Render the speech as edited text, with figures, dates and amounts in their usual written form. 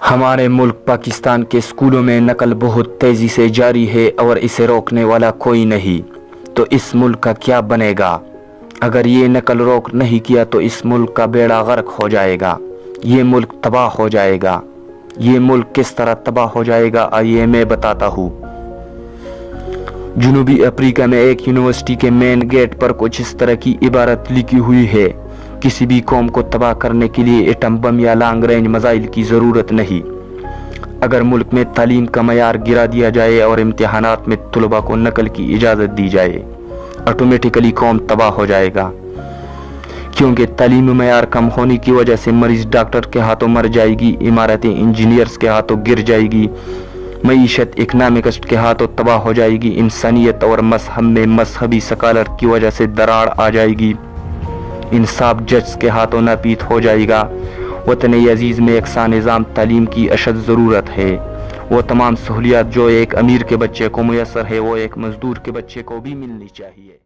ہمارے ملک پاکستان کے اسکولوں میں نقل بہت تیزی سے جاری ہے اور اسے روکنے والا کوئی نہیں، تو اس ملک کا کیا بنے گا؟ اگر یہ نقل روک نہیں کیا تو اس ملک کا بیڑا غرق ہو جائے گا، یہ ملک تباہ ہو جائے گا۔ یہ ملک کس طرح تباہ ہو جائے گا آئیے میں بتاتا ہوں۔ جنوبی افریقہ میں ایک یونیورسٹی کے مین گیٹ پر کچھ اس طرح کی عبارت لکھی ہوئی ہے: کسی بھی قوم کو تباہ کرنے کے لیے ایٹم بم یا لانگ رینج میزائل کی ضرورت نہیں۔ اگر ملک میں تعلیم کا معیار گرا دیا جائے اور امتحانات میں طلباء کو نقل کی اجازت دی جائے، آٹومیٹیکلی قوم تباہ ہو جائے گا، کیونکہ تعلیمی معیار کم ہونے کی وجہ سے مریض ڈاکٹر کے ہاتھوں مر جائے گی، عمارتیں انجینئرز کے ہاتھوں گر جائے گی، معیشت اکنامکسٹ کے ہاتھوں تباہ ہو جائے گی، انسانیت اور مذہب میں مذہبی سکالر کی وجہ سے دراڑ آ جائے گی، انصاف ججز کے ہاتھوں ناپید ہو جائے گا۔ وطن عزیز میں یکساں نظام تعلیم کی اشد ضرورت ہے۔ وہ تمام سہولیات جو ایک امیر کے بچے کو میسر ہے وہ ایک مزدور کے بچے کو بھی ملنی چاہیے۔